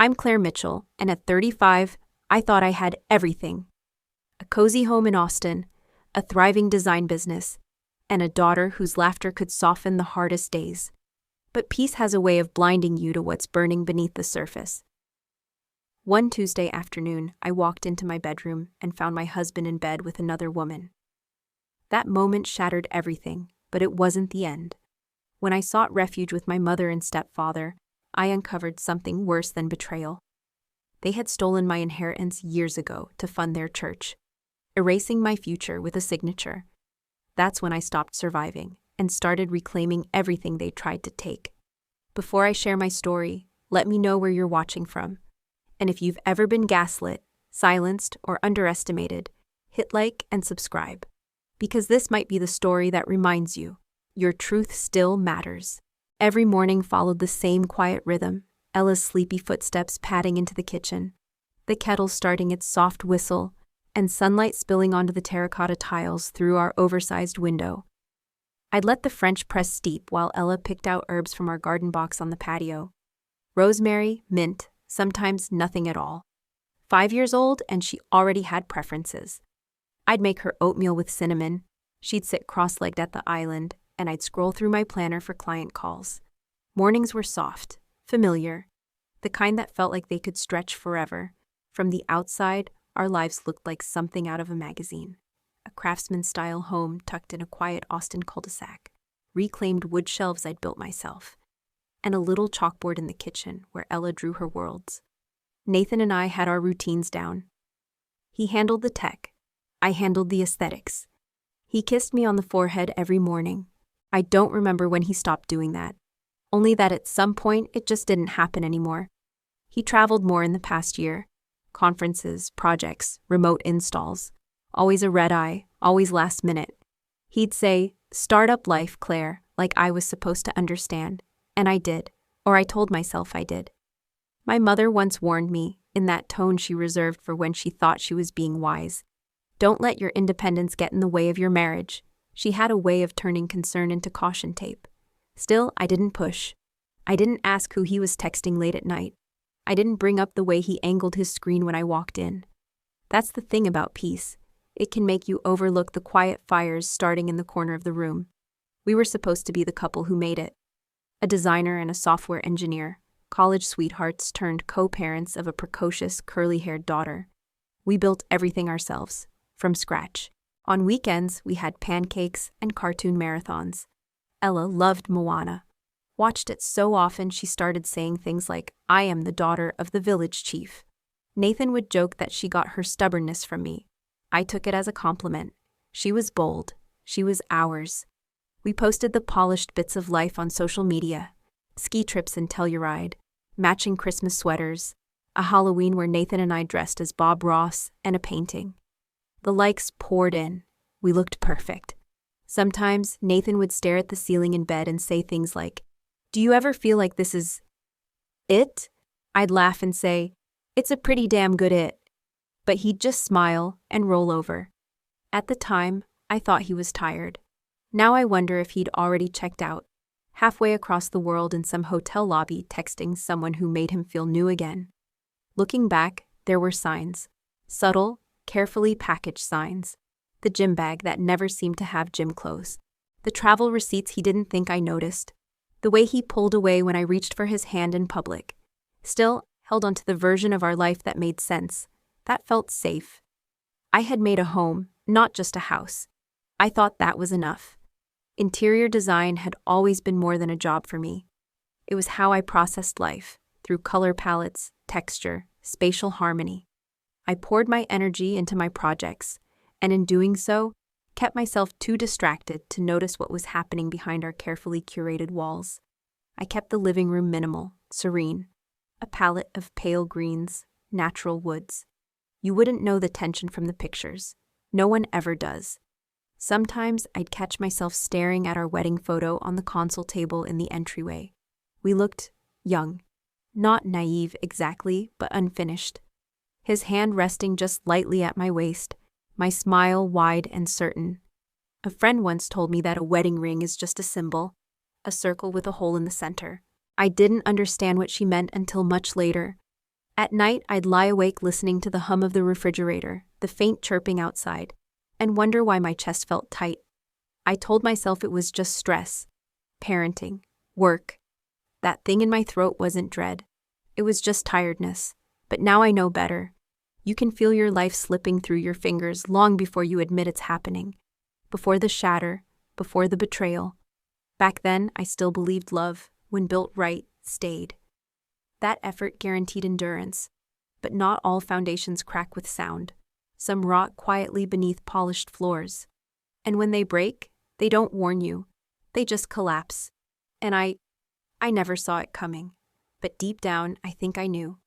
I'm Claire Mitchell, and at 35, I thought I had everything. A cozy home in Austin, a thriving design business, and a daughter whose laughter could soften the hardest days. But peace has a way of blinding you to what's burning beneath the surface. One Tuesday afternoon, I walked into my bedroom and found my husband in bed with another woman. That moment shattered everything, but it wasn't the end. When I sought refuge with my mother and stepfather, I uncovered something worse than betrayal. They had stolen my inheritance years ago to fund their church, erasing my future with a signature. That's when I stopped surviving and started reclaiming everything they tried to take. Before I share my story, let me know where you're watching from. And if you've ever been gaslit, silenced, or underestimated, hit like and subscribe. Because this might be the story that reminds you, your truth still matters. Every morning followed the same quiet rhythm, Ella's sleepy footsteps padding into the kitchen, the kettle starting its soft whistle, and sunlight spilling onto the terracotta tiles through our oversized window. I'd let the French press steep while Ella picked out herbs from our garden box on the patio. Rosemary, mint, sometimes nothing at all. 5 years old, and she already had preferences. I'd make her oatmeal with cinnamon, she'd sit cross-legged at the island, and I'd scroll through my planner for client calls. Mornings were soft, familiar, the kind that felt like they could stretch forever. From the outside, our lives looked like something out of a magazine. A craftsman-style home tucked in a quiet Austin cul-de-sac, reclaimed wood shelves I'd built myself, and a little chalkboard in the kitchen where Ella drew her worlds. Nathan and I had our routines down. He handled the tech. I handled the aesthetics. He kissed me on the forehead every morning. I don't remember when he stopped doing that, only that at some point it just didn't happen anymore. He traveled more in the past year. Conferences, projects, remote installs. Always a red eye, always last minute. He'd say, "Startup life, Claire," like I was supposed to understand. And I did, or I told myself I did. My mother once warned me, in that tone she reserved for when she thought she was being wise, "Don't let your independence get in the way of your marriage." She had a way of turning concern into caution tape. Still, I didn't push. I didn't ask who he was texting late at night. I didn't bring up the way he angled his screen when I walked in. That's the thing about peace. It can make you overlook the quiet fires starting in the corner of the room. We were supposed to be the couple who made it. A designer and a software engineer, college sweethearts turned co-parents of a precocious, curly-haired daughter. We built everything ourselves, from scratch. On weekends, we had pancakes and cartoon marathons. Ella loved Moana. Watched it so often she started saying things like, "I am the daughter of the village chief." Nathan would joke that she got her stubbornness from me. I took it as a compliment. She was bold. She was ours. We posted the polished bits of life on social media. Ski trips in Telluride, matching Christmas sweaters, a Halloween where Nathan and I dressed as Bob Ross, and a painting. The likes poured in. We looked perfect. Sometimes Nathan would stare at the ceiling in bed and say things like, "Do you ever feel like this is it?" I'd laugh and say, "It's a pretty damn good it." But he'd just smile and roll over. At the time, I thought he was tired. Now I wonder if he'd already checked out, halfway across the world in some hotel lobby texting someone who made him feel new again. Looking back, there were signs. Subtle, carefully packaged signs. The gym bag that never seemed to have gym clothes. The travel receipts he didn't think I noticed. The way he pulled away when I reached for his hand in public. Still, held onto the version of our life that made sense. That felt safe. I had made a home, not just a house. I thought that was enough. Interior design had always been more than a job for me. It was how I processed life, through color palettes, texture, spatial harmony. I poured my energy into my projects, and in doing so, kept myself too distracted to notice what was happening behind our carefully curated walls. I kept the living room minimal, serene, a palette of pale greens, natural woods. You wouldn't know the tension from the pictures. No one ever does. Sometimes I'd catch myself staring at our wedding photo on the console table in the entryway. We looked young. Not naive exactly, but unfinished. His hand resting just lightly at my waist, my smile wide and certain. A friend once told me that a wedding ring is just a symbol, a circle with a hole in the center. I didn't understand what she meant until much later. At night, I'd lie awake listening to the hum of the refrigerator, the faint chirping outside, and wonder why my chest felt tight. I told myself it was just stress, parenting, work. That thing in my throat wasn't dread. It was just tiredness. But now I know better. You can feel your life slipping through your fingers long before you admit it's happening. Before the shatter, before the betrayal. Back then, I still believed love, when built right, stayed. That effort guaranteed endurance. But not all foundations crack with sound. Some rot quietly beneath polished floors. And when they break, they don't warn you. They just collapse. And I never saw it coming. But deep down, I think I knew.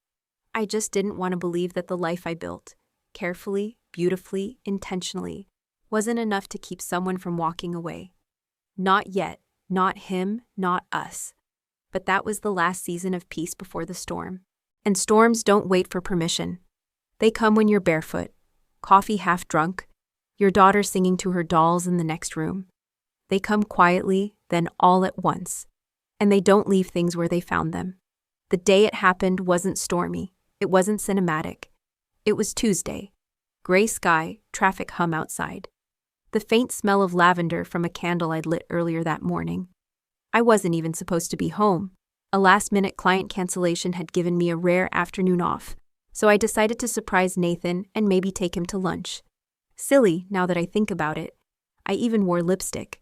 I just didn't want to believe that the life I built, carefully, beautifully, intentionally, wasn't enough to keep someone from walking away. Not yet, not him, not us. But that was the last season of peace before the storm. And storms don't wait for permission. They come when you're barefoot, coffee half drunk, your daughter singing to her dolls in the next room. They come quietly, then all at once. And they don't leave things where they found them. The day it happened wasn't stormy. It wasn't cinematic. It was Tuesday. Gray sky, traffic hum outside. The faint smell of lavender from a candle I'd lit earlier that morning. I wasn't even supposed to be home. A last-minute client cancellation had given me a rare afternoon off, so I decided to surprise Nathan and maybe take him to lunch. Silly, now that I think about it. I even wore lipstick.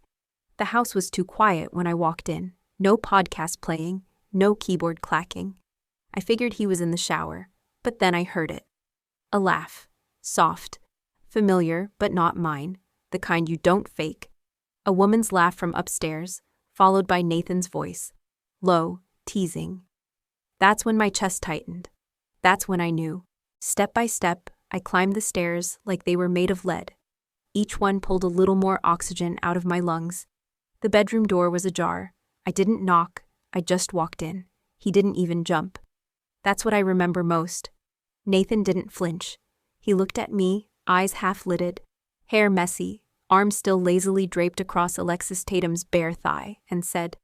The house was too quiet when I walked in. No podcast playing, no keyboard clacking. I figured he was in the shower, but then I heard it. A laugh. Soft. Familiar, but not mine. The kind you don't fake. A woman's laugh from upstairs, followed by Nathan's voice. Low, teasing. That's when my chest tightened. That's when I knew. Step by step, I climbed the stairs like they were made of lead. Each one pulled a little more oxygen out of my lungs. The bedroom door was ajar. I didn't knock, I just walked in. He didn't even jump. That's what I remember most. Nathan didn't flinch. He looked at me, eyes half-lidded, hair messy, arms still lazily draped across Alexis Tatum's bare thigh, and said,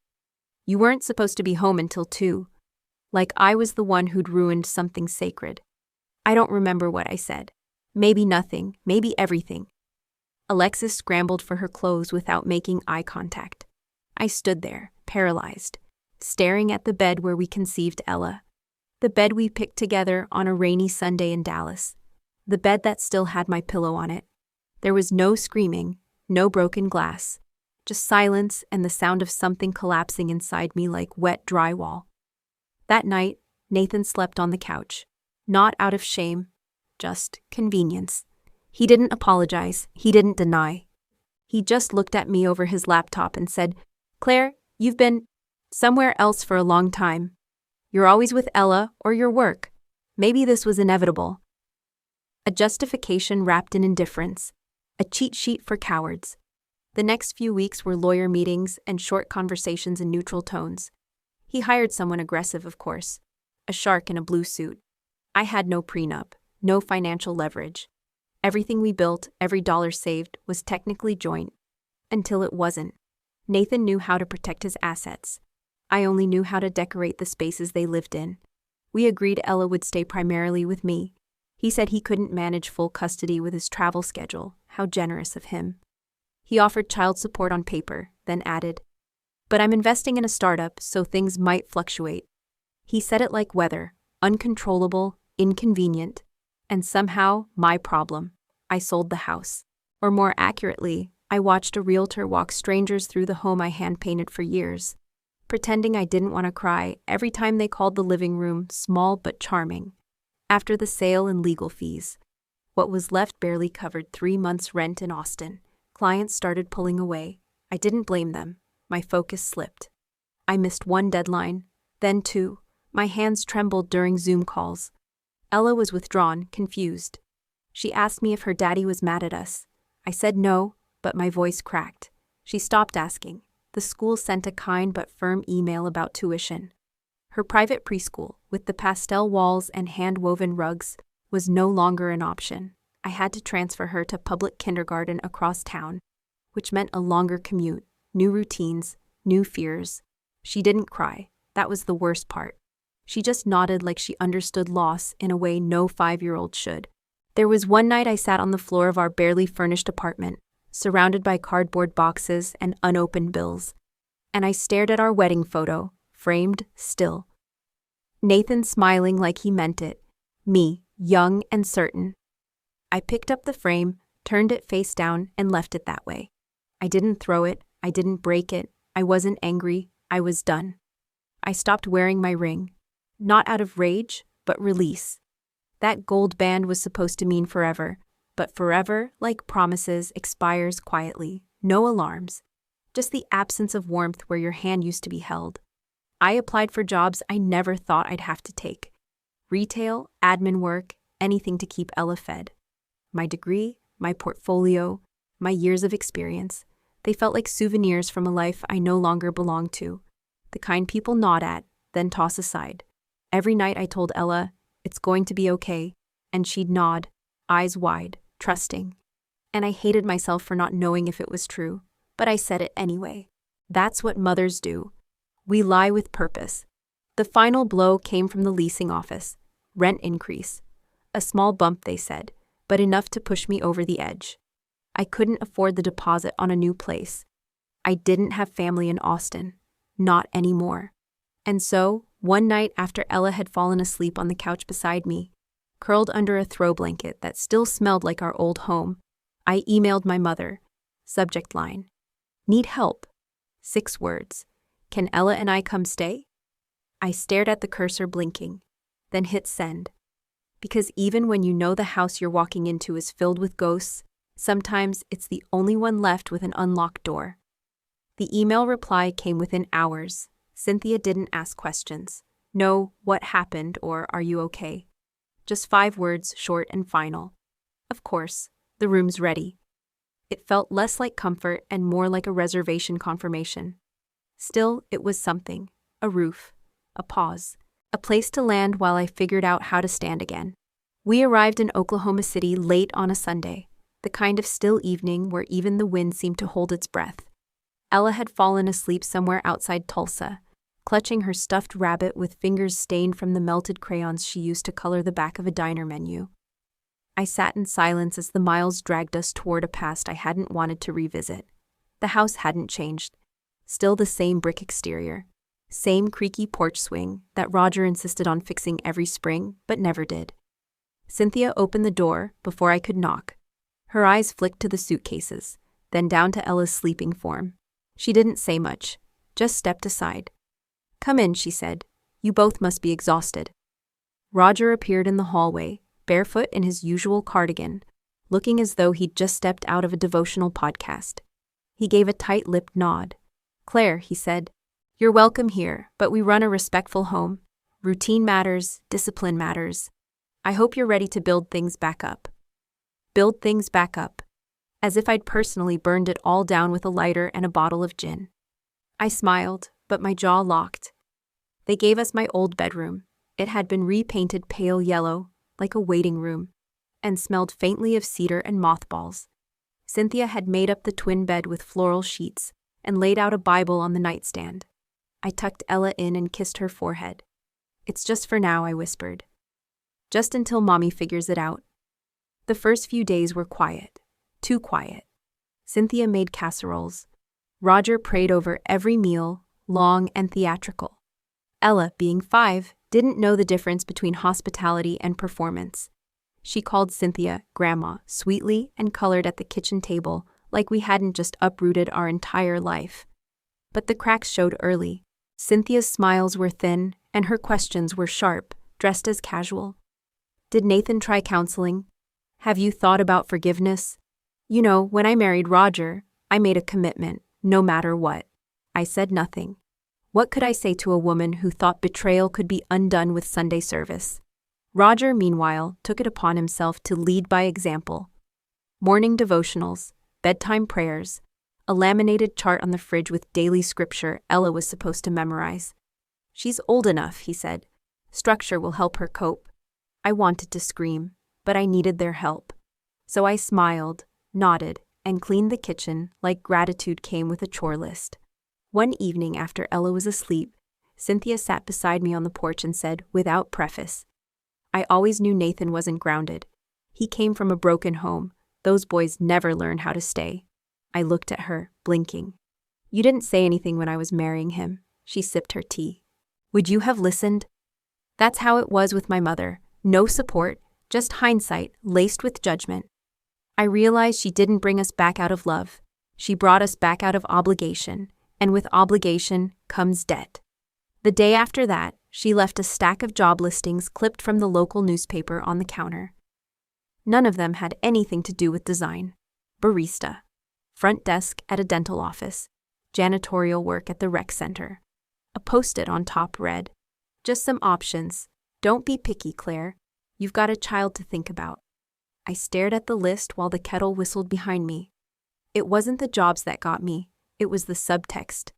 "You weren't supposed to be home until 2. Like I was the one who'd ruined something sacred. I don't remember what I said. Maybe nothing, maybe everything. Alexis scrambled for her clothes without making eye contact. I stood there, paralyzed, staring at the bed where we conceived Ella. The bed we picked together on a rainy Sunday in Dallas. The bed that still had my pillow on it. There was no screaming, no broken glass, just silence and the sound of something collapsing inside me like wet drywall. That night, Nathan slept on the couch. Not out of shame, just convenience. He didn't apologize, he didn't deny. He just looked at me over his laptop and said, "Claire, you've been somewhere else for a long time. You're always with Ella or your work. Maybe this was inevitable." A justification wrapped in indifference. A cheat sheet for cowards. The next few weeks were lawyer meetings and short conversations in neutral tones. He hired someone aggressive, of course. A shark in a blue suit. I had no prenup, no financial leverage. Everything we built, every dollar saved, was technically joint. Until it wasn't. Nathan knew how to protect his assets. I only knew how to decorate the spaces they lived in. We agreed Ella would stay primarily with me. He said he couldn't manage full custody with his travel schedule. How generous of him. He offered child support on paper, then added, "But I'm investing in a startup, so things might fluctuate." He said it like weather, uncontrollable, inconvenient, and somehow my problem. I sold the house. Or more accurately, I watched a realtor walk strangers through the home I hand-painted for years, pretending I didn't want to cry every time they called the living room small but charming. After the sale and legal fees, what was left barely covered 3 months' rent in Austin. Clients started pulling away. I didn't blame them. My focus slipped. I missed 1 deadline, then 2. My hands trembled during Zoom calls. Ella was withdrawn, confused. She asked me if her daddy was mad at us. I said no, but my voice cracked. She stopped asking. The school sent a kind but firm email about tuition. Her private preschool, with the pastel walls and hand-woven rugs, was no longer an option. I had to transfer her to public kindergarten across town, which meant a longer commute, new routines, new fears. She didn't cry. That was the worst part. She just nodded like she understood loss in a way no 5-year-old should. There was one night I sat on the floor of our barely furnished apartment, surrounded by cardboard boxes and unopened bills, and I stared at our wedding photo, framed still. Nathan smiling like he meant it, me, young and certain. I picked up the frame, turned it face down, and left it that way. I didn't throw it, I didn't break it, I wasn't angry, I was done. I stopped wearing my ring, not out of rage, but release. That gold band was supposed to mean forever, but forever, like promises, expires quietly, no alarms, just the absence of warmth where your hand used to be held. I applied for jobs I never thought I'd have to take. Retail, admin work, anything to keep Ella fed. My degree, my portfolio, my years of experience, they felt like souvenirs from a life I no longer belonged to. The kind people nod at, then toss aside. Every night I told Ella, "It's going to be okay," and she'd nod, eyes wide, trusting. And I hated myself for not knowing if it was true, but I said it anyway. That's what mothers do. We lie with purpose. The final blow came from the leasing office. Rent increase. A small bump, they said, but enough to push me over the edge. I couldn't afford the deposit on a new place. I didn't have family in Austin. Not anymore. And so, one night after Ella had fallen asleep on the couch beside me, curled under a throw blanket that still smelled like our old home, I emailed my mother. Subject line: "Need help." 6 words. "Can Ella and I come stay?" I stared at the cursor blinking, then hit send. Because even when you know the house you're walking into is filled with ghosts, sometimes it's the only one left with an unlocked door. The email reply came within hours. Cynthia didn't ask questions. No, what happened, or are you okay? Just 5 words, short and final. Of course, the room's ready. It felt less like comfort and more like a reservation confirmation. Still, it was something. A roof. A pause. A place to land while I figured out how to stand again. We arrived in Oklahoma City late on a Sunday, the kind of still evening where even the wind seemed to hold its breath. Ella had fallen asleep somewhere outside Tulsa, clutching her stuffed rabbit with fingers stained from the melted crayons she used to color the back of a diner menu. I sat in silence as the miles dragged us toward a past I hadn't wanted to revisit. The house hadn't changed. Still the same brick exterior. Same creaky porch swing that Roger insisted on fixing every spring, but never did. Cynthia opened the door before I could knock. Her eyes flicked to the suitcases, then down to Ella's sleeping form. She didn't say much, just stepped aside. "Come in," she said. "You both must be exhausted." Roger appeared in the hallway, barefoot in his usual cardigan, looking as though he'd just stepped out of a devotional podcast. He gave a tight-lipped nod. "Claire," he said, "you're welcome here, but we run a respectful home. Routine matters, discipline matters. I hope you're ready to build things back up." Build things back up. As if I'd personally burned it all down with a lighter and a bottle of gin. I smiled, but my jaw locked. They gave us my old bedroom. It had been repainted pale yellow, like a waiting room, and smelled faintly of cedar and mothballs. Cynthia had made up the twin bed with floral sheets and laid out a Bible on the nightstand. I tucked Ella in and kissed her forehead. "It's just for now," I whispered. "Just until Mommy figures it out." The first few days were quiet. Too quiet. Cynthia made casseroles. Roger prayed over every meal, long and theatrical. Ella, being 5, didn't know the difference between hospitality and performance. She called Cynthia Grandma sweetly and colored at the kitchen table like we hadn't just uprooted our entire life. But the cracks showed early. Cynthia's smiles were thin, and her questions were sharp, dressed as casual. "Did Nathan try counseling? Have you thought about forgiveness? You know, when I married Roger, I made a commitment, no matter what." I said nothing. What could I say to a woman who thought betrayal could be undone with Sunday service? Roger, meanwhile, took it upon himself to lead by example. Morning devotionals, bedtime prayers, a laminated chart on the fridge with daily scripture Ella was supposed to memorize. "She's old enough," he said. "Structure will help her cope." I wanted to scream, but I needed their help. So I smiled, nodded, and cleaned the kitchen like gratitude came with a chore list. One evening after Ella was asleep, Cynthia sat beside me on the porch and said, without preface, I always knew Nathan wasn't grounded. He came from a broken home. Those boys never learn how to stay. I looked at her, blinking. You didn't say anything when I was marrying him. She sipped her tea. Would you have listened? That's how it was with my mother. No support, just hindsight, laced with judgment. I realized she didn't bring us back out of love. She brought us back out of obligation, and with obligation comes debt. The day after that, she left a stack of job listings clipped from the local newspaper on the counter. None of them had anything to do with design. Barista, front desk at a dental office, janitorial work at the rec center. A post-it on top read, just some options. Don't be picky, Claire. You've got a child to think about. I stared at the list while the kettle whistled behind me. It wasn't the jobs that got me, it was the subtext.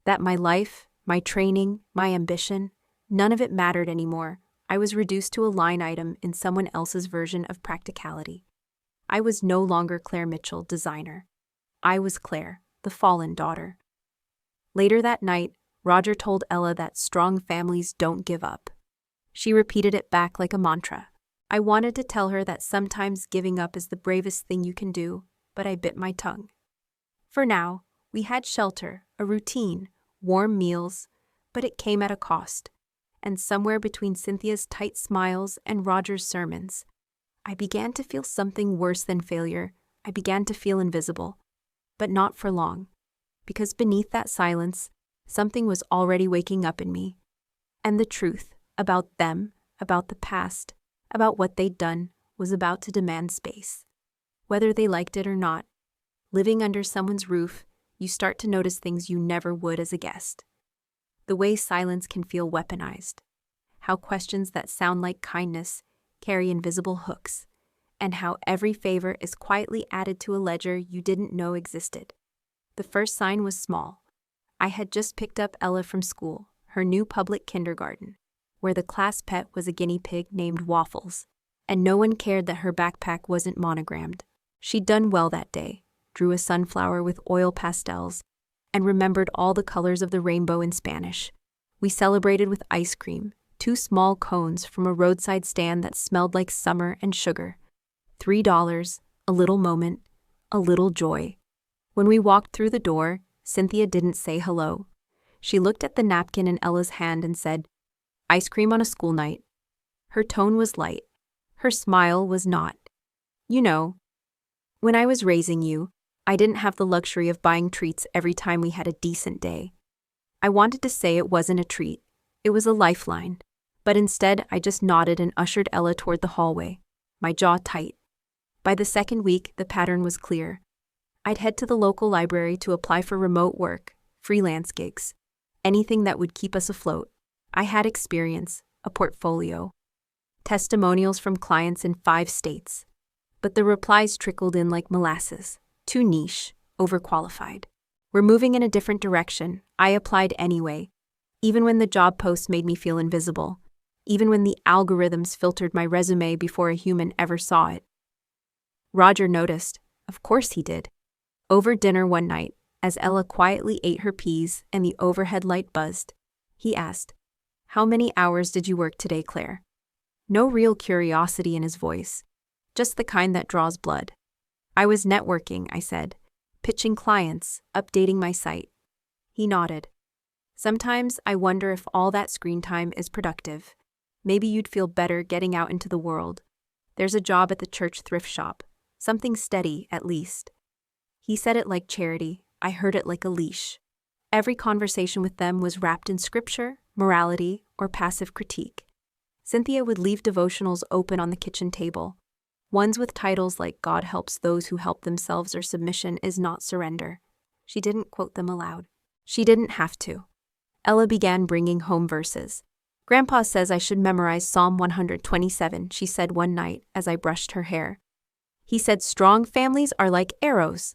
That my life, my training, my ambition, none of it mattered anymore. I was reduced to a line item in someone else's version of practicality. I was no longer Claire Mitchell, designer. I was Claire, the fallen daughter. Later that night, Roger told Ella that strong families don't give up. She repeated it back like a mantra. I wanted to tell her that sometimes giving up is the bravest thing you can do, but I bit my tongue. For now, we had shelter, a routine, warm meals, but it came at a cost. And somewhere between Cynthia's tight smiles and Roger's sermons, I began to feel something worse than failure. I began to feel invisible. But not for long, because beneath that silence, something was already waking up in me. And the truth about them, about the past, about what they'd done, was about to demand space. Whether they liked it or not, living under someone's roof, you start to notice things you never would as a guest. The way silence can feel weaponized, how questions that sound like kindness carry invisible hooks, and how every favor is quietly added to a ledger you didn't know existed. The first sign was small. I had just picked up Ella from school, her new public kindergarten, where the class pet was a guinea pig named Waffles, and no one cared that her backpack wasn't monogrammed. She'd done well that day, drew a sunflower with oil pastels, and remembered all the colors of the rainbow in Spanish. We celebrated with ice cream, 2 small cones from a roadside stand that smelled like summer and sugar. $3, a little moment, a little joy. When we walked through the door, Cynthia didn't say hello. She looked at the napkin in Ella's hand and said, "Ice cream on a school night." Her tone was light. Her smile was not. You know, when I was raising you, I didn't have the luxury of buying treats every time we had a decent day. I wanted to say it wasn't a treat. It was a lifeline. But instead, I just nodded and ushered Ella toward the hallway, my jaw tight. By the second week, the pattern was clear. I'd head to the local library to apply for remote work, freelance gigs, anything that would keep us afloat. I had experience, a portfolio, testimonials from clients in 5 states. But the replies trickled in like molasses, too niche, overqualified. We're moving in a different direction. I applied anyway, even when the job posts made me feel invisible, even when the algorithms filtered my resume before a human ever saw it. Roger noticed. Of course he did. Over dinner one night, as Ella quietly ate her peas and the overhead light buzzed, he asked, "How many hours did you work today, Claire?" No real curiosity in his voice, just the kind that draws blood. "I was networking," I said, "pitching clients, updating my site." He nodded. "Sometimes I wonder if all that screen time is productive. Maybe you'd feel better getting out into the world. There's a job at the church thrift shop, something steady, at least." He said it like charity. I heard it like a leash. Every conversation with them was wrapped in scripture, morality, or passive critique. Cynthia would leave devotionals open on the kitchen table, ones with titles like "God helps those who help themselves" or "Submission is not surrender." She didn't quote them aloud. She didn't have to. Ella began bringing home verses. "Grandpa says I should memorize Psalm 127, she said one night as I brushed her hair. He said strong families are like arrows.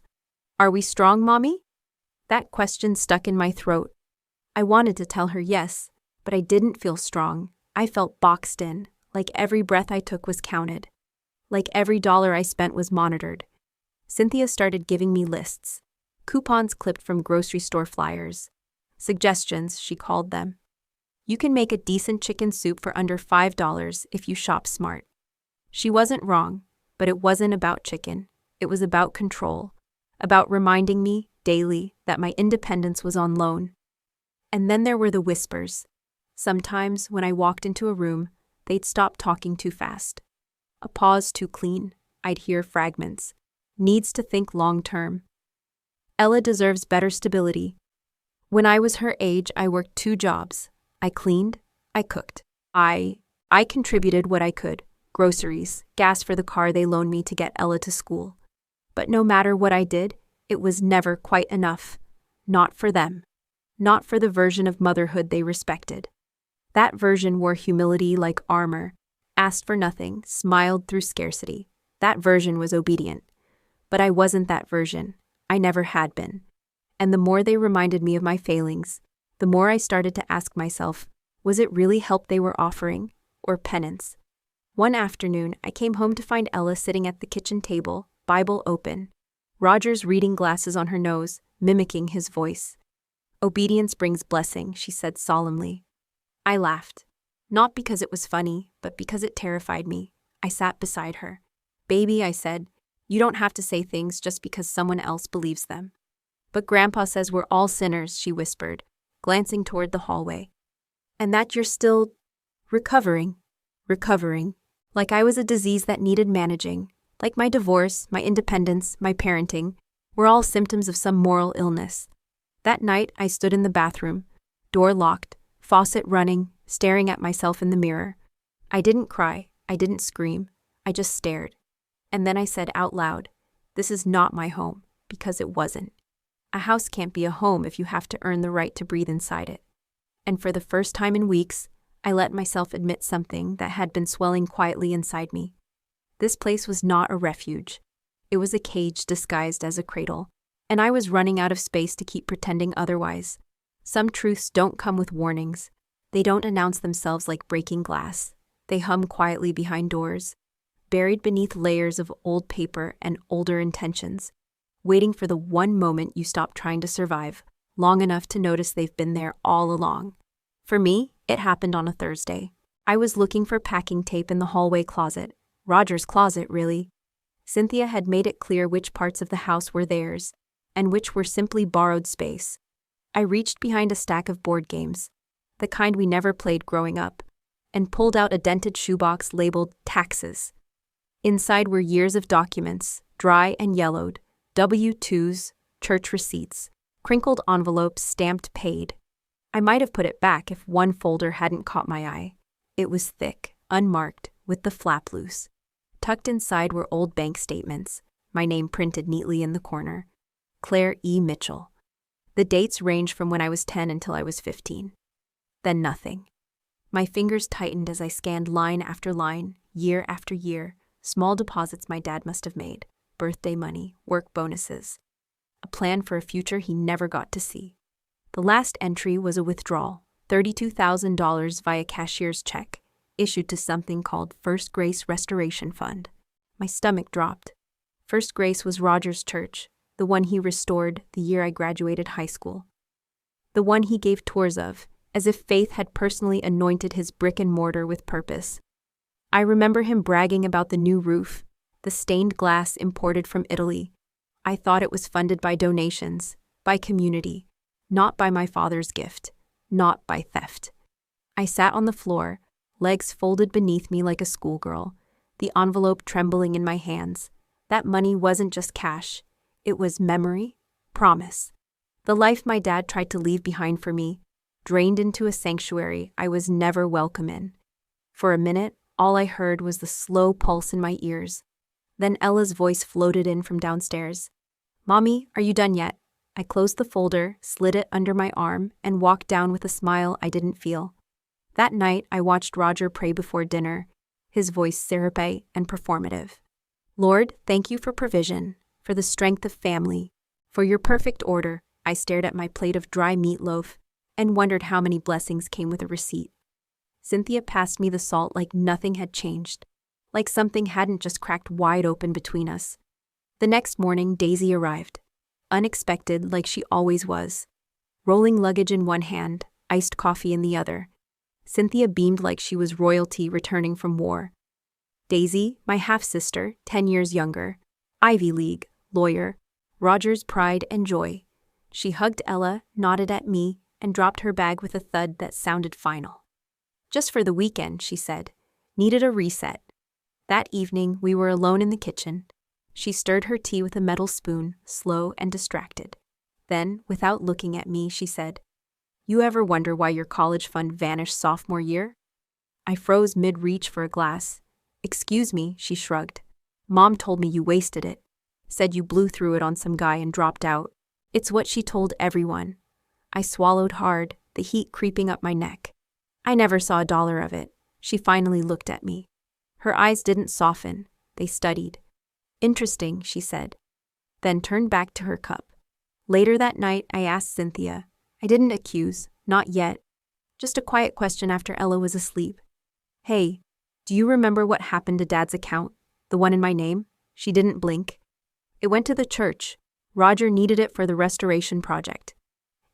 Are we strong, Mommy? That question stuck in my throat. I wanted to tell her yes, but I didn't feel strong. I felt boxed in, like every breath I took was counted. Like every dollar I spent was monitored. Cynthia started giving me lists. Coupons clipped from grocery store flyers. Suggestions, she called them. You can make a decent chicken soup for under $5 if you shop smart. She wasn't wrong, but it wasn't about chicken. It was about control, about reminding me, daily, that my independence was on loan. And then there were the whispers. Sometimes, when I walked into a room, they'd stop talking too fast. A pause too clean, I'd hear fragments. Needs to think long-term. Ella deserves better stability. When I was her age, I worked 2 jobs. I cleaned, I cooked. I contributed what I could. Groceries, gas for the car they loaned me to get Ella to school. But no matter what I did, it was never quite enough. Not for them. Not for the version of motherhood they respected. That version wore humility like armor, asked for nothing, smiled through scarcity. That version was obedient. But I wasn't that version. I never had been. And the more they reminded me of my failings, the more I started to ask myself, was it really help they were offering, or penance? One afternoon, I came home to find Ella sitting at the kitchen table, Bible open, Roger's reading glasses on her nose, mimicking his voice. "Obedience brings blessing," she said solemnly. I laughed. Not because it was funny, but because it terrified me. I sat beside her. "Baby," I said, "you don't have to say things just because someone else believes them." "But Grandpa says we're all sinners," she whispered, glancing toward the hallway. "And that you're still recovering. Like I was a disease that needed managing. Like my divorce, my independence, my parenting, were all symptoms of some moral illness." That night, I stood in the bathroom, door locked, faucet running, staring at myself in the mirror. I didn't cry, I didn't scream, I just stared. And then I said out loud, "This is not my home," because it wasn't. A house can't be a home if you have to earn the right to breathe inside it. And for the first time in weeks, I let myself admit something that had been swelling quietly inside me. This place was not a refuge. It was a cage disguised as a cradle, and I was running out of space to keep pretending otherwise. Some truths don't come with warnings. They don't announce themselves like breaking glass. They hum quietly behind doors, buried beneath layers of old paper and older intentions, waiting for the one moment you stop trying to survive, long enough to notice they've been there all along. For me, it happened on a Thursday. I was looking for packing tape in the hallway closet. Roger's closet, really. Cynthia had made it clear which parts of the house were theirs, and which were simply borrowed space. I reached behind a stack of board games, the kind we never played growing up, and pulled out a dented shoebox labeled taxes. Inside were years of documents, dry and yellowed, W-2s, church receipts, crinkled envelopes stamped paid. I might have put it back if one folder hadn't caught my eye. It was thick, unmarked, with the flap loose. Tucked inside were old bank statements, my name printed neatly in the corner. Claire E. Mitchell. The dates range from when I was 10 until I was 15. Then nothing. My fingers tightened as I scanned line after line, year after year, small deposits my dad must have made, birthday money, work bonuses. A plan for a future he never got to see. The last entry was a withdrawal, $32,000 via cashier's check, issued to something called First Grace Restoration Fund. My stomach dropped. First Grace was Roger's church, the one he restored the year I graduated high school. The one he gave tours of, as if faith had personally anointed his brick and mortar with purpose. I remember him bragging about the new roof, the stained glass imported from Italy. I thought it was funded by donations, by community, not by my father's gift, not by theft. I sat on the floor, legs folded beneath me like a schoolgirl, the envelope trembling in my hands. That money wasn't just cash. It was memory, promise. The life my dad tried to leave behind for me, drained into a sanctuary I was never welcome in. For a minute, all I heard was the slow pulse in my ears. Then Ella's voice floated in from downstairs. "Mommy, are you done yet?" I closed the folder, slid it under my arm, and walked down with a smile I didn't feel. That night, I watched Roger pray before dinner, his voice syrupy and performative. "Lord, thank you for provision, for the strength of family, for your perfect order." I stared at my plate of dry meatloaf and wondered how many blessings came with a receipt. Cynthia passed me the salt like nothing had changed, like something hadn't just cracked wide open between us. The next morning, Daisy arrived. Unexpected, like she always was. Rolling luggage in one hand, iced coffee in the other. Cynthia beamed like she was royalty returning from war. Daisy, my half-sister, 10 years younger, Ivy League, lawyer, Roger's pride and joy. She hugged Ella, nodded at me, and dropped her bag with a thud that sounded final. Just for the weekend, she said. Needed a reset. That evening, we were alone in the kitchen. She stirred her tea with a metal spoon, slow and distracted. Then, without looking at me, she said, "You ever wonder why your college fund vanished sophomore year?" I froze mid-reach for a glass. "Excuse me," she shrugged. "Mom told me you wasted it. Said you blew through it on some guy and dropped out. It's what she told everyone." I swallowed hard, the heat creeping up my neck. I never saw a dollar of it. She finally looked at me. Her eyes didn't soften. They studied. "Interesting," she said, then turned back to her cup. Later that night, I asked Cynthia. I didn't accuse, not yet. Just a quiet question after Ella was asleep. "Hey, do you remember what happened to Dad's account? The one in my name?" She didn't blink. "It went to the church. Roger needed it for the restoration project.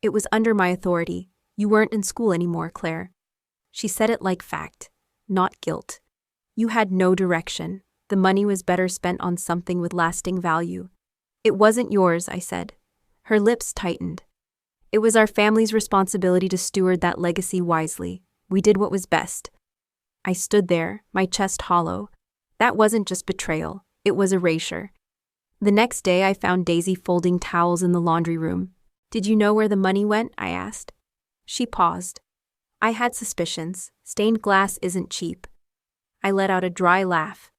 It was under my authority. You weren't in school anymore, Claire." She said it like fact, not guilt. "You had no direction. The money was better spent on something with lasting value." "It wasn't yours," I said. Her lips tightened. "It was our family's responsibility to steward that legacy wisely. We did what was best." I stood there, my chest hollow. That wasn't just betrayal, it was erasure. The next day I found Daisy folding towels in the laundry room. "Did you know where the money went?" I asked. She paused. I had suspicions. Stained glass isn't cheap. I let out a dry laugh.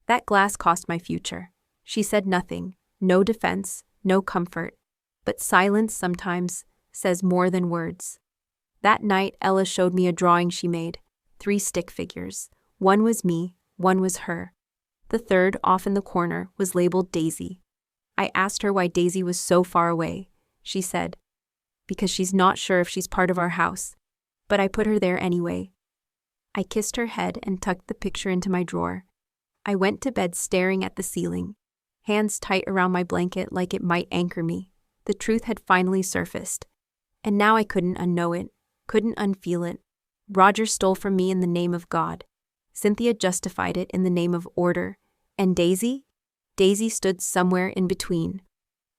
"That glass cost my future." She said nothing, no defense, no comfort. But silence sometimes says more than words. That night, Ella showed me a drawing she made. 3 stick figures. One was me, one was her. The third, off in the corner, was labeled Daisy. I asked her why Daisy was so far away. She said, "Because she's not sure if she's part of our house." But I put her there anyway. I kissed her head and tucked the picture into my drawer. I went to bed staring at the ceiling, hands tight around my blanket like it might anchor me. The truth had finally surfaced. And now I couldn't unknow it, couldn't unfeel it. Roger stole from me in the name of God. Cynthia justified it in the name of order. And Daisy? Daisy stood somewhere in between.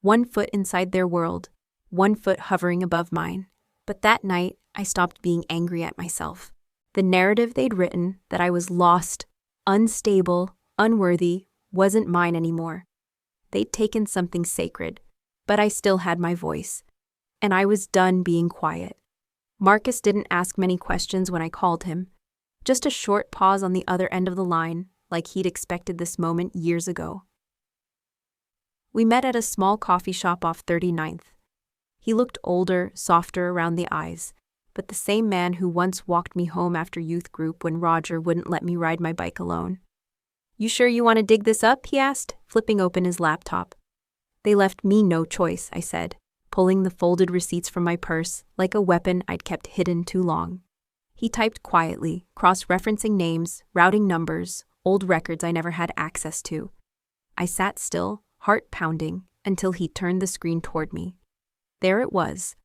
1 foot inside their world, 1 foot hovering above mine. But that night, I stopped being angry at myself. The narrative they'd written, that I was lost, unstable, unworthy, wasn't mine anymore. They'd taken something sacred, but I still had my voice. And I was done being quiet. Marcus didn't ask many questions when I called him. Just a short pause on the other end of the line, like he'd expected this moment years ago. We met at a small coffee shop off 39th. He looked older, softer around the eyes, but the same man who once walked me home after youth group when Roger wouldn't let me ride my bike alone. "You sure you want to dig this up?" he asked, flipping open his laptop. "They left me no choice," I said, pulling the folded receipts from my purse like a weapon I'd kept hidden too long. He typed quietly, cross-referencing names, routing numbers, old records I never had access to. I sat still, heart pounding, until he turned the screen toward me. There it was,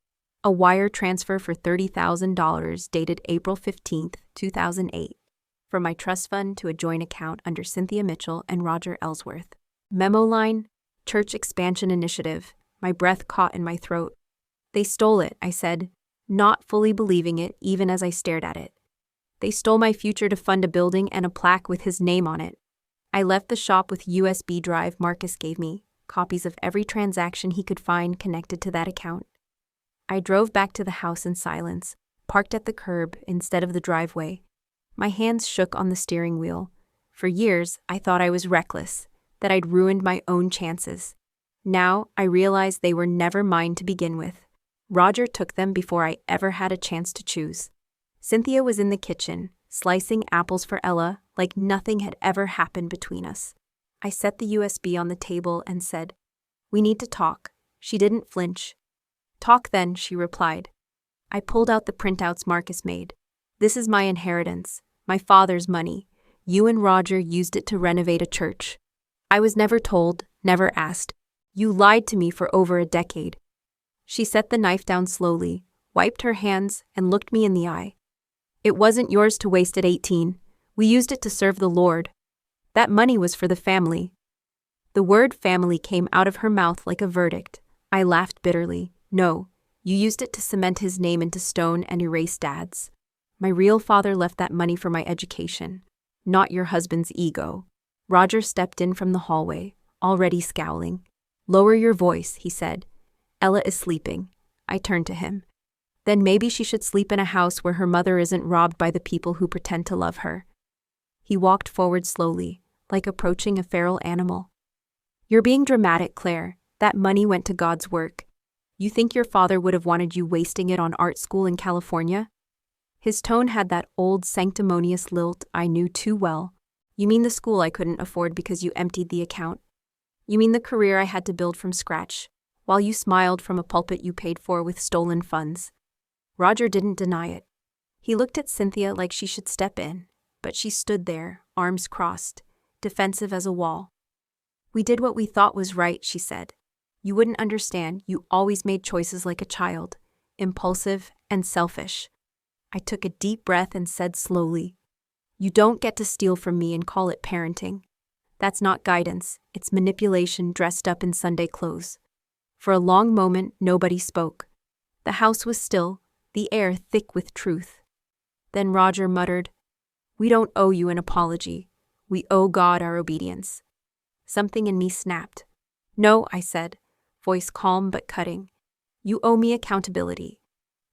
a wire transfer for $30,000 dated April 15th, 2008, from my trust fund to a joint account under Cynthia Mitchell and Roger Ellsworth. Memo line, Church Expansion Initiative. My breath caught in my throat. "They stole it," I said, not fully believing it even as I stared at it. "They stole my future to fund a building and a plaque with his name on it." I left the shop with USB drive Marcus gave me, copies of every transaction he could find connected to that account. I drove back to the house in silence, parked at the curb instead of the driveway. My hands shook on the steering wheel. For years, I thought I was reckless, that I'd ruined my own chances. Now, I realized they were never mine to begin with. Roger took them before I ever had a chance to choose. Cynthia was in the kitchen, slicing apples for Ella like nothing had ever happened between us. I set the USB on the table and said, "We need to talk." She didn't flinch. "Talk then," she replied. I pulled out the printouts Marcus made. "This is my inheritance, my father's money. You and Roger used it to renovate a church. I was never told, never asked. You lied to me for over a decade." She set the knife down slowly, wiped her hands, and looked me in the eye. It wasn't yours to waste at 18. We used it to serve the Lord. That money was for the family." The word family came out of her mouth like a verdict. I laughed bitterly. "No, you used it to cement his name into stone and erase Dad's. My real father left that money for my education, not your husband's ego." Roger stepped in from the hallway, already scowling. "Lower your voice," he said. "Ella is sleeping." I turned to him. "Then maybe she should sleep in a house where her mother isn't robbed by the people who pretend to love her." He walked forward slowly, like approaching a feral animal. "You're being dramatic, Claire. That money went to God's work. You think your father would have wanted you wasting it on art school in California?" His tone had that old sanctimonious lilt I knew too well. "You mean the school I couldn't afford because you emptied the account? You mean the career I had to build from scratch, while you smiled from a pulpit you paid for with stolen funds?" Roger didn't deny it. He looked at Cynthia like she should step in, but she stood there, arms crossed, defensive as a wall. "We did what we thought was right," she said. "You wouldn't understand. You always made choices like a child, impulsive and selfish." I took a deep breath and said slowly, "You don't get to steal from me and call it parenting. That's not guidance, it's manipulation dressed up in Sunday clothes." For a long moment, nobody spoke. The house was still, the air thick with truth. Then Roger muttered, "We don't owe you an apology. We owe God our obedience." Something in me snapped. "No," I said, voice calm but cutting. "You owe me accountability.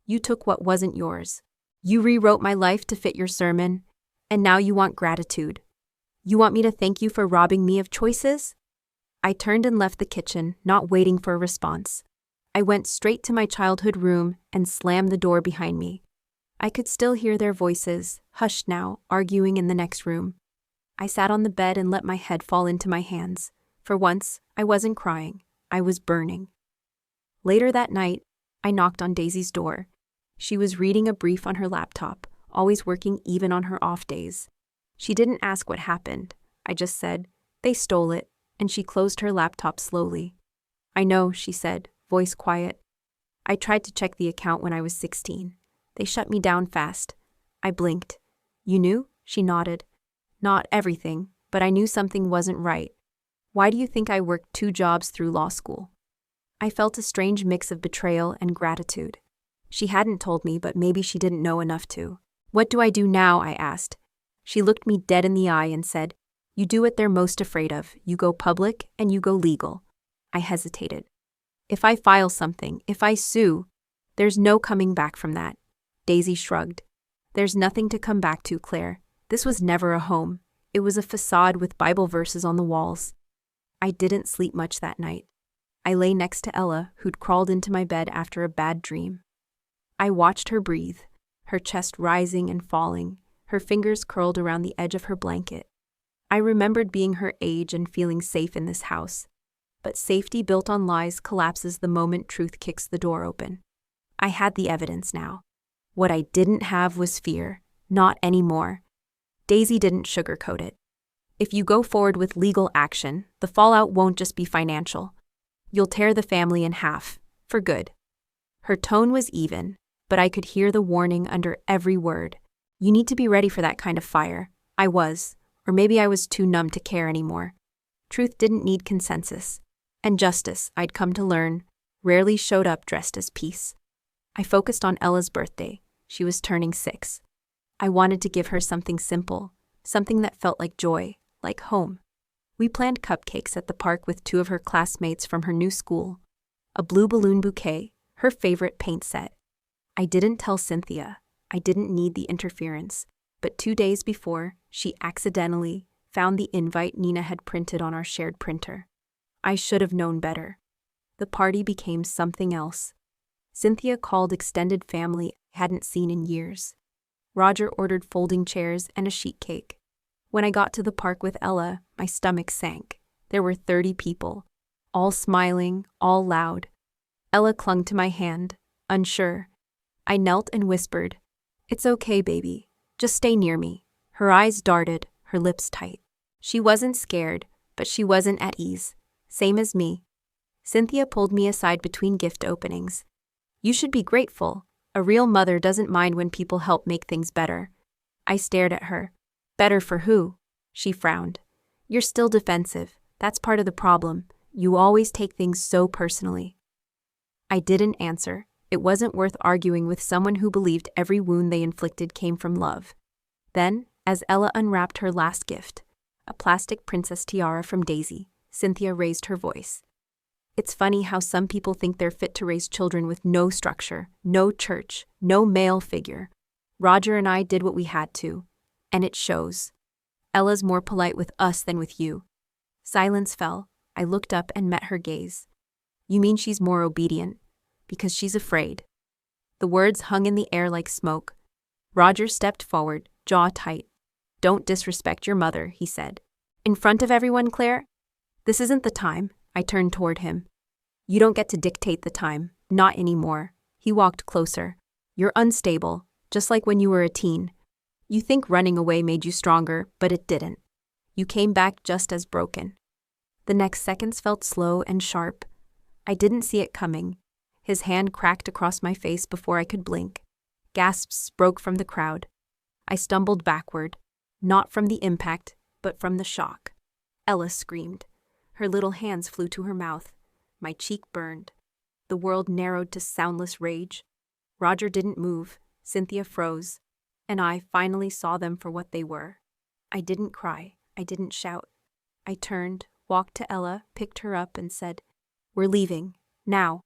You took what wasn't yours. You rewrote my life to fit your sermon, and now you want gratitude. You want me to thank you for robbing me of choices?" I turned and left the kitchen, not waiting for a response. I went straight to my childhood room and slammed the door behind me. I could still hear their voices, hushed now, arguing in the next room. I sat on the bed and let my head fall into my hands. For once, I wasn't crying. I was burning. Later that night, I knocked on Daisy's door. She was reading a brief on her laptop, always working even on her off days. She didn't ask what happened. I just said, "They stole it," and she closed her laptop slowly. "I know," she said, voice quiet. "I tried to check the account when I was 16. They shut me down fast." I blinked. "You knew?" She nodded. "Not everything, but I knew something wasn't right. Why do you think I worked 2 jobs through law school?" I felt a strange mix of betrayal and gratitude. She hadn't told me, but maybe she didn't know enough to. "What do I do now?" I asked. She looked me dead in the eye and said, "You do what they're most afraid of. You go public and you go legal." I hesitated. "If I file something, if I sue, there's no coming back from that." Daisy shrugged. "There's nothing to come back to, Claire. This was never a home. It was a facade with Bible verses on the walls." I didn't sleep much that night. I lay next to Ella, who'd crawled into my bed after a bad dream. I watched her breathe, her chest rising and falling, her fingers curled around the edge of her blanket. I remembered being her age and feeling safe in this house. But safety built on lies collapses the moment truth kicks the door open. I had the evidence now. What I didn't have was fear. Not anymore. Daisy didn't sugarcoat it. "If you go forward with legal action, the fallout won't just be financial. You'll tear the family in half, for good." Her tone was even, but I could hear the warning under every word. "You need to be ready for that kind of fire." I was, or maybe I was too numb to care anymore. Truth didn't need consensus. And justice, I'd come to learn, rarely showed up dressed as peace. I focused on Ella's birthday. She was turning 6. I wanted to give her something simple, something that felt like joy, like home. We planned cupcakes at the park with 2 of her classmates from her new school. A blue balloon bouquet, her favorite paint set. I didn't tell Cynthia. I didn't need the interference. But 2 days before, she accidentally found the invite Nina had printed on our shared printer. I should have known better. The party became something else. Cynthia called extended family I hadn't seen in years. Roger ordered folding chairs and a sheet cake. When I got to the park with Ella, my stomach sank. There were 30 people, all smiling, all loud. Ella clung to my hand, unsure. I knelt and whispered, "It's okay, baby. Just stay near me." Her eyes darted, her lips tight. She wasn't scared, but she wasn't at ease. Same as me. Cynthia pulled me aside between gift openings. "You should be grateful. A real mother doesn't mind when people help make things better. I stared at her. Better for who? She frowned. You're still defensive. That's part of the problem. You always take things so personally. I didn't answer. It wasn't worth arguing with someone who believed every wound they inflicted came from love. Then, as Ella unwrapped her last gift, a plastic princess tiara from Daisy, Cynthia raised her voice. It's funny how some people think they're fit to raise children with no structure, no church, no male figure. Roger and I did what we had to, and it shows. Ella's more polite with us than with you. Silence fell. I looked up and met her gaze. You mean she's more obedient? Because she's afraid. The words hung in the air like smoke. Roger stepped forward, jaw tight. Don't disrespect your mother, he said. In front of everyone, Claire? This isn't the time. I turned toward him. You don't get to dictate the time. Not anymore. He walked closer. You're unstable, just like when you were a teen. You think running away made you stronger, but it didn't. You came back just as broken. The next seconds felt slow and sharp. I didn't see it coming. His hand cracked across my face before I could blink. Gasps broke from the crowd. I stumbled backward, not from the impact, but from the shock. Ella screamed. Her little hands flew to her mouth. My cheek burned. The world narrowed to soundless rage. Roger didn't move. Cynthia froze. And I finally saw them for what they were. I didn't cry. I didn't shout. I turned, walked to Ella, picked her up, and said, We're leaving. Now.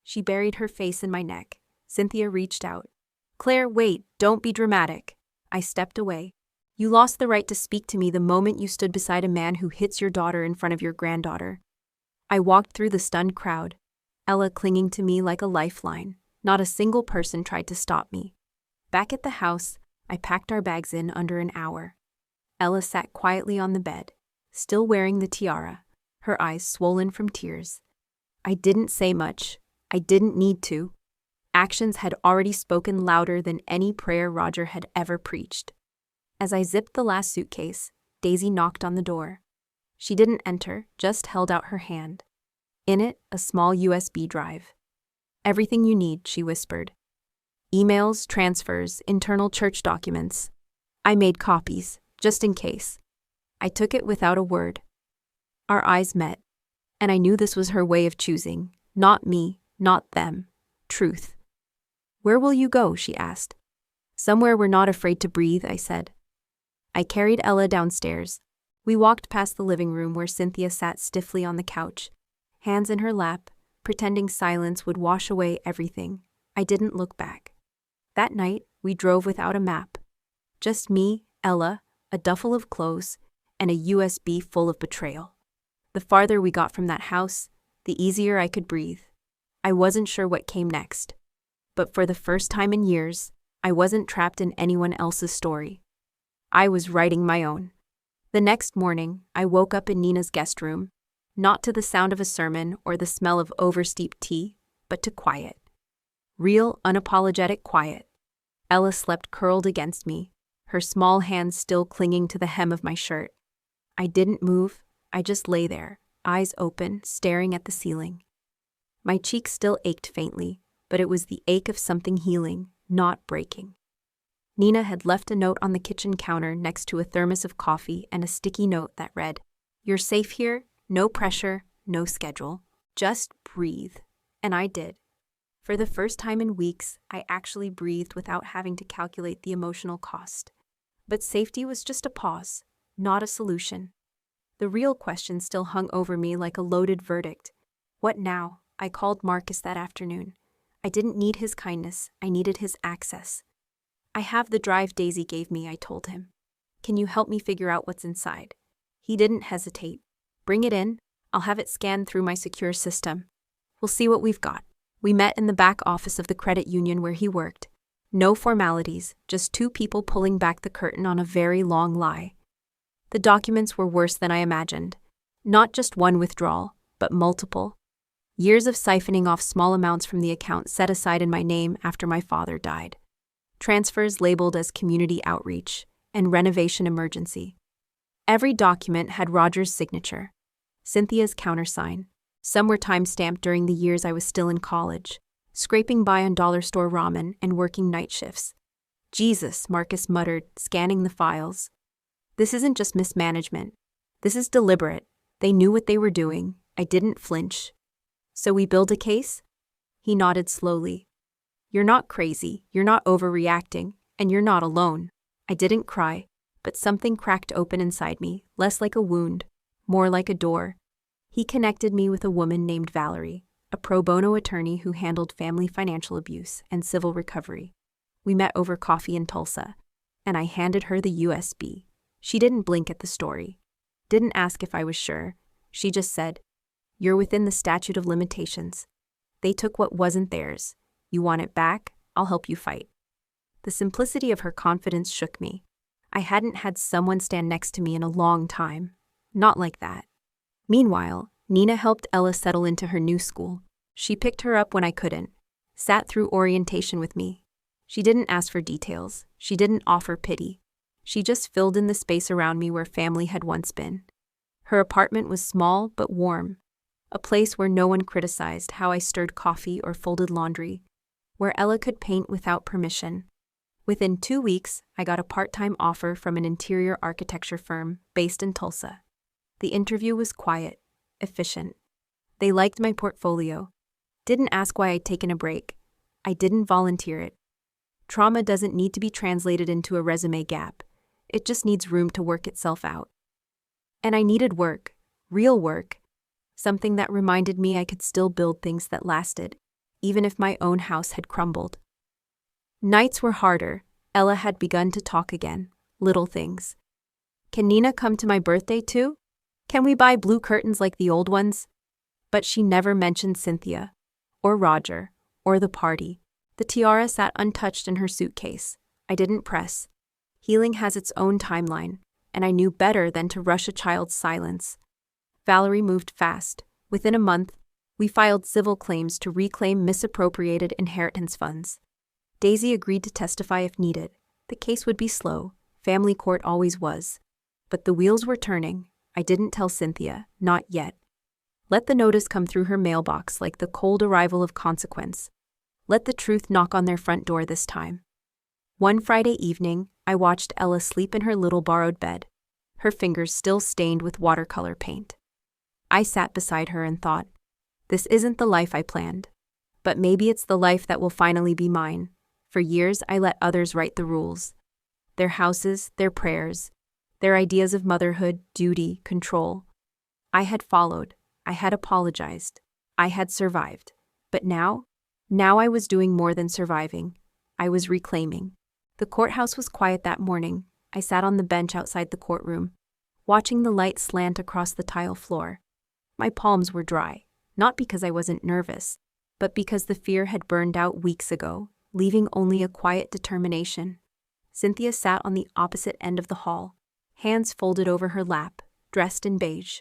She buried her face in my neck. Cynthia reached out. Claire, wait, don't be dramatic. I stepped away. You lost the right to speak to me the moment you stood beside a man who hits your daughter in front of your granddaughter. I walked through the stunned crowd, Ella clinging to me like a lifeline. Not a single person tried to stop me. Back at the house, I packed our bags in under an hour. Ella sat quietly on the bed, still wearing the tiara, her eyes swollen from tears. I didn't say much. I didn't need to. Actions had already spoken louder than any prayer Roger had ever preached. As I zipped the last suitcase, Daisy knocked on the door. She didn't enter, just held out her hand. In it, a small USB drive. Everything you need, she whispered. Emails, transfers, internal church documents. I made copies, just in case. I took it without a word. Our eyes met, and I knew this was her way of choosing. Not me, not them. Truth. Where will you go? She asked. Somewhere we're not afraid to breathe, I said. I carried Ella downstairs. We walked past the living room where Cynthia sat stiffly on the couch, hands in her lap, pretending silence would wash away everything. I didn't look back. That night, we drove without a map. Just me, Ella, a duffel of clothes, and a USB full of betrayal. The farther we got from that house, the easier I could breathe. I wasn't sure what came next. But for the first time in years, I wasn't trapped in anyone else's story. I was writing my own. The next morning, I woke up in Nina's guest room, not to the sound of a sermon or the smell of oversteeped tea, but to quiet. Real, unapologetic quiet. Ella slept curled against me, her small hands still clinging to the hem of my shirt. I didn't move. I just lay there, eyes open, staring at the ceiling. My cheeks still ached faintly, but it was the ache of something healing, not breaking. Nina had left a note on the kitchen counter next to a thermos of coffee and a sticky note that read, You're safe here, no pressure, no schedule. Just breathe. And I did. For the first time in weeks, I actually breathed without having to calculate the emotional cost. But safety was just a pause, not a solution. The real question still hung over me like a loaded verdict. What now? I called Marcus that afternoon. I didn't need his kindness, I needed his access. I have the drive Daisy gave me, I told him. Can you help me figure out what's inside? He didn't hesitate. Bring it in, I'll have it scanned through my secure system. We'll see what we've got. We met in the back office of the credit union where he worked. No formalities, just two people pulling back the curtain on a very long lie. The documents were worse than I imagined. Not just one withdrawal, but multiple. Years of siphoning off small amounts from the account set aside in my name after my father died. Transfers labeled as community outreach and renovation emergency. Every document had Roger's signature, Cynthia's countersign. Some were time-stamped during the years I was still in college. scraping by on dollar store ramen and working night shifts. Jesus, Marcus muttered, scanning the files. This isn't just mismanagement. This is deliberate. They knew what they were doing. I didn't flinch. So we build a case? He nodded slowly. You're not crazy, you're not overreacting, and you're not alone. I didn't cry, but something cracked open inside me, less like a wound, more like a door. He connected me with a woman named Valerie, a pro bono attorney who handled family financial abuse and civil recovery. We met over coffee in Tulsa, and I handed her the USB. She didn't blink at the story. Didn't ask if I was sure. She just said, "You're within the statute of limitations. They took what wasn't theirs. You want it back? I'll help you fight." The simplicity of her confidence shook me. I hadn't had someone stand next to me in a long time. Not like that. Meanwhile, Nina helped Ella settle into her new school. She picked her up when I couldn't, sat through orientation with me. She didn't ask for details. She didn't offer pity. She just filled in the space around me where family had once been. Her apartment was small but warm, a place where no one criticized how I stirred coffee or folded laundry, where Ella could paint without permission. Within 2 weeks, I got a part-time offer from an interior architecture firm based in Tulsa. The interview was quiet, efficient. They liked my portfolio. Didn't ask why I'd taken a break. I didn't volunteer it. Trauma doesn't need to be translated into a resume gap. It just needs room to work itself out. And I needed work, real work, something that reminded me I could still build things that lasted, even if my own house had crumbled. Nights were harder. Ella had begun to talk again, little things. Can Nina come to my birthday too? Can we buy blue curtains like the old ones? But she never mentioned Cynthia, or Roger, or the party. The tiara sat untouched in her suitcase. I didn't press. Healing has its own timeline, and I knew better than to rush a child's silence. Valerie moved fast. Within a month, we filed civil claims to reclaim misappropriated inheritance funds. Daisy agreed to testify if needed. The case would be slow. Family court always was. But the wheels were turning. I didn't tell Cynthia, not yet. Let the notice come through her mailbox like the cold arrival of consequence. Let the truth knock on their front door this time. One Friday evening, I watched Ella sleep in her little borrowed bed, her fingers still stained with watercolor paint. I sat beside her and thought, this isn't the life I planned. But maybe it's the life that will finally be mine. For years, I let others write the rules. Their houses, their prayers, their ideas of motherhood, duty, control. I had followed. I had apologized. I had survived. But now I was doing more than surviving. I was reclaiming. The courthouse was quiet that morning. I sat on the bench outside the courtroom, watching the light slant across the tile floor. My palms were dry, not because I wasn't nervous, but because the fear had burned out weeks ago, leaving only a quiet determination. Cynthia sat on the opposite end of the hall, hands folded over her lap, dressed in beige.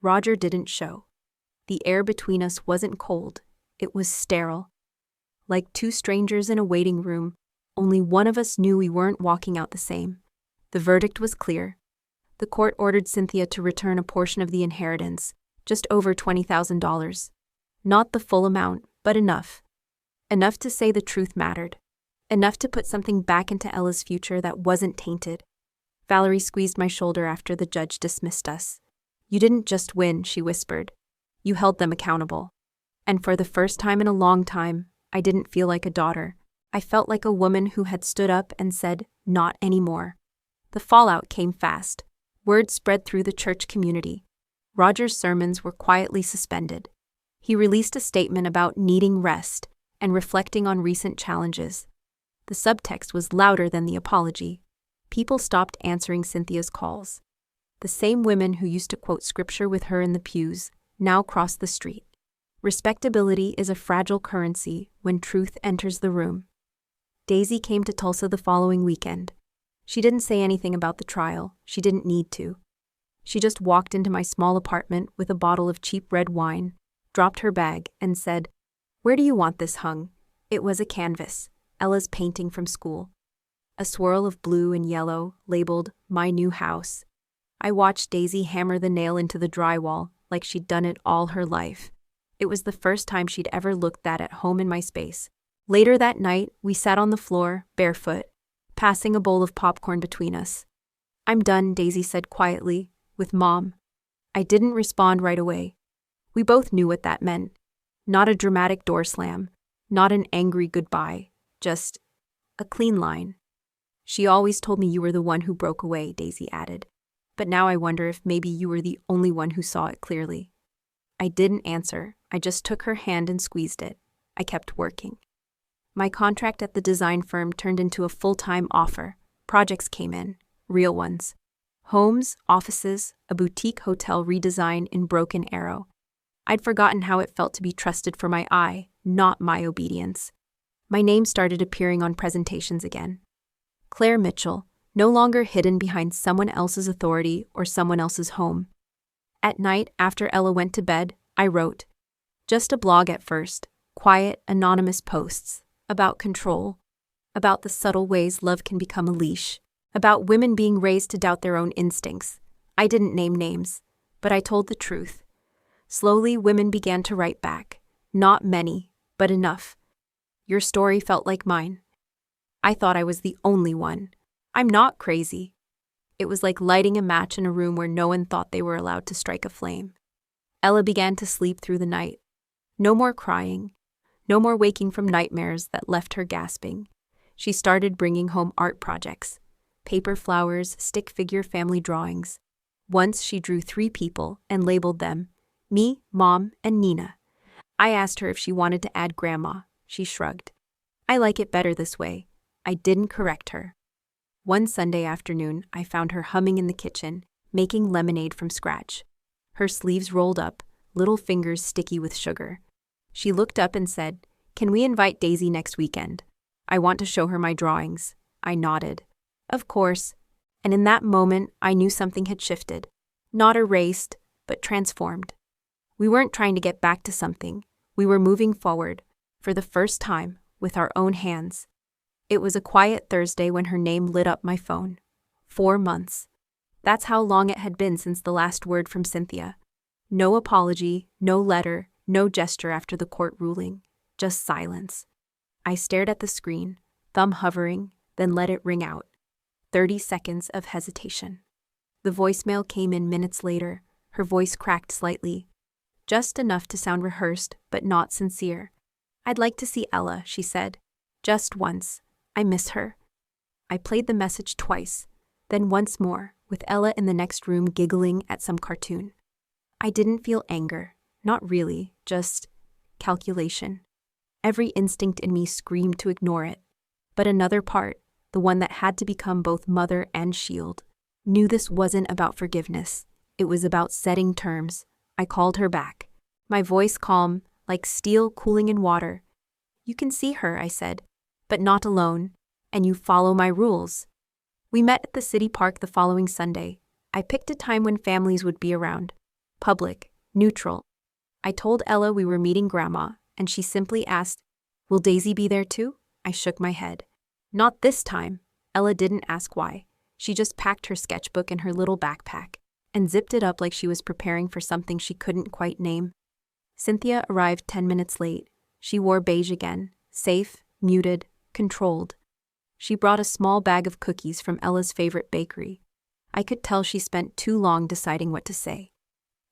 Roger didn't show. The air between us wasn't cold, it was sterile. Like two strangers in a waiting room, only one of us knew we weren't walking out the same. The verdict was clear. The court ordered Cynthia to return a portion of the inheritance, just over $20,000. Not the full amount, but enough. Enough to say the truth mattered. Enough to put something back into Ella's future that wasn't tainted. Valerie squeezed my shoulder after the judge dismissed us. You didn't just win, she whispered. You held them accountable. And for the first time in a long time, I didn't feel like a daughter. I felt like a woman who had stood up and said, not anymore. The fallout came fast. Word spread through the church community. Roger's sermons were quietly suspended. He released a statement about needing rest and reflecting on recent challenges. The subtext was louder than the apology. People stopped answering Cynthia's calls. The same women who used to quote scripture with her in the pews now crossed the street. Respectability is a fragile currency when truth enters the room. Daisy came to Tulsa the following weekend. She didn't say anything about the trial. She didn't need to. She just walked into my small apartment with a bottle of cheap red wine, dropped her bag, and said, "Where do you want this hung?" It was a canvas, Ella's painting from school. A swirl of blue and yellow, labeled, "My New House." I watched Daisy hammer the nail into the drywall like she'd done it all her life. It was the first time she'd ever looked that at home in my space. Later that night, we sat on the floor, barefoot, passing a bowl of popcorn between us. "I'm done," Daisy said quietly, "with Mom." I didn't respond right away. We both knew what that meant. Not a dramatic door slam, not an angry goodbye, just a clean line. "She always told me you were the one who broke away," Daisy added. "But now I wonder if maybe you were the only one who saw it clearly." I didn't answer. I just took her hand and squeezed it. I kept working. My contract at the design firm turned into a full-time offer. Projects came in, real ones. Homes, offices, a boutique hotel redesign in Broken Arrow. I'd forgotten how it felt to be trusted for my eye, not my obedience. My name started appearing on presentations again. Claire Mitchell, no longer hidden behind someone else's authority or someone else's home. At night, after Ella went to bed, I wrote. Just a blog at first, quiet, anonymous posts. About control, about the subtle ways love can become a leash, about women being raised to doubt their own instincts. I didn't name names, but I told the truth. Slowly, women began to write back. Not many, but enough. "Your story felt like mine." I thought I was the only one. I'm not crazy. It was like lighting a match in a room where no one thought they were allowed to strike a flame. Ella began to sleep through the night. No more crying. No more waking from nightmares that left her gasping. She started bringing home art projects. Paper flowers, stick figure family drawings. Once she drew 3 people and labeled them, me, Mom, and Nina. I asked her if she wanted to add Grandma. She shrugged. I like it better this way. I didn't correct her. One Sunday afternoon, I found her humming in the kitchen, making lemonade from scratch. Her sleeves rolled up, little fingers sticky with sugar. She looked up and said, "Can we invite Daisy next weekend? I want to show her my drawings." I nodded. Of course. And in that moment, I knew something had shifted. Not erased, but transformed. We weren't trying to get back to something. We were moving forward, for the first time, with our own hands. It was a quiet Thursday when her name lit up my phone. 4 months. That's how long it had been since the last word from Cynthia. No apology, no letter, no gesture after the court ruling, just silence. I stared at the screen, thumb hovering, then let it ring out. 30 seconds of hesitation. The voicemail came in minutes later, her voice cracked slightly. Just enough to sound rehearsed, but not sincere. "I'd like to see Ella," she said. "Just once. I miss her." I played the message twice, then once more, with Ella in the next room giggling at some cartoon. I didn't feel anger. Not really, just calculation. Every instinct in me screamed to ignore it. But another part, the one that had to become both mother and shield, knew this wasn't about forgiveness. It was about setting terms. I called her back. My voice calm, like steel cooling in water. "You can see her," I said, "but not alone, and you follow my rules." We met at the city park the following Sunday. I picked a time when families would be around. Public, neutral. I told Ella we were meeting Grandma, and she simply asked, "Will Daisy be there too?" I shook my head. Not this time. Ella didn't ask why. She just packed her sketchbook in her little backpack and zipped it up like she was preparing for something she couldn't quite name. Cynthia arrived 10 minutes late. She wore beige again, safe, muted, controlled. She brought a small bag of cookies from Ella's favorite bakery. I could tell she spent too long deciding what to say.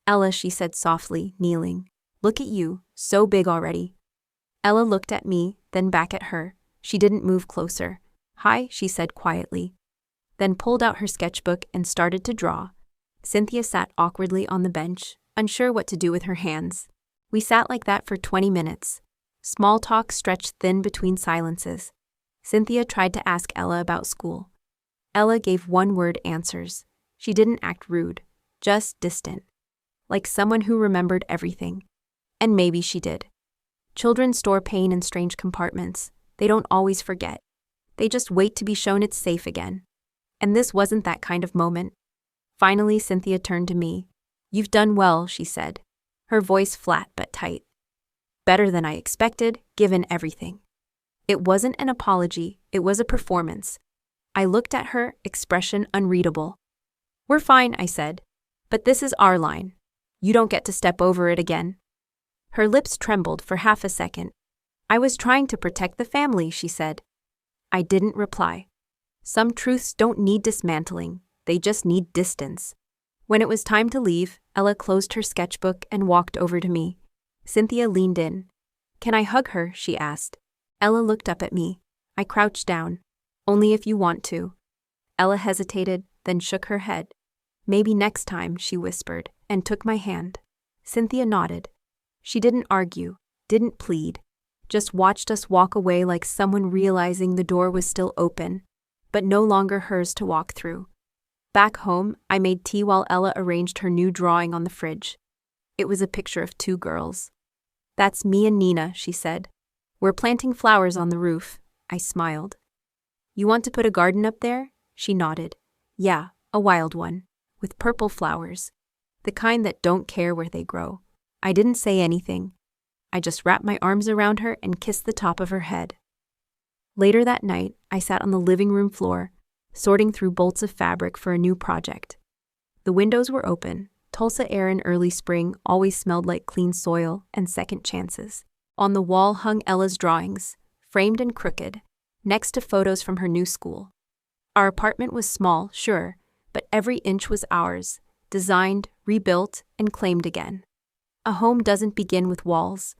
"Ella," she said softly, kneeling. "Look at you, so big already." Ella looked at me, then back at her. She didn't move closer. "Hi," she said quietly. Then pulled out her sketchbook and started to draw. Cynthia sat awkwardly on the bench, unsure what to do with her hands. We sat like that for 20 minutes. Small talk stretched thin between silences. Cynthia tried to ask Ella about school. Ella gave one-word answers. She didn't act rude, just distant. Like someone who remembered everything. And maybe she did. Children store pain in strange compartments. They don't always forget. They just wait to be shown it's safe again. And this wasn't that kind of moment. Finally, Cynthia turned to me. "You've done well," she said. Her voice flat but tight. "Better than I expected, given everything." It wasn't an apology, it was a performance. I looked at her, expression unreadable. "We're fine," I said. "But this is our line. You don't get to step over it again." Her lips trembled for half a second. I was trying to protect the family, she said. I didn't reply. Some truths don't need dismantling, they just need distance. When it was time to leave, Ella closed her sketchbook and walked over to me. Cynthia leaned in. Can I hug her? She asked. Ella looked up at me. I crouched down. Only if you want to. Ella hesitated, then shook her head. Maybe next time, she whispered, and took my hand. Cynthia nodded. She didn't argue, didn't plead, just watched us walk away like someone realizing the door was still open, but no longer hers to walk through. Back home, I made tea while Ella arranged her new drawing on the fridge. It was a picture of two girls. That's me and Nina, she said. We're planting flowers on the roof. I smiled. You want to put a garden up there? She nodded. Yeah, a wild one, with purple flowers. The kind that don't care where they grow. I didn't say anything. I just wrapped my arms around her and kissed the top of her head. Later that night, I sat on the living room floor, sorting through bolts of fabric for a new project. The windows were open. Tulsa air in early spring always smelled like clean soil and second chances. On the wall hung Ella's drawings, framed and crooked, next to photos from her new school. Our apartment was small, sure, but every inch was ours, designed, rebuilt, and claimed again. A home doesn't begin with walls.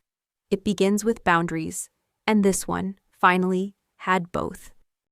It begins with boundaries, and this one, finally, had both.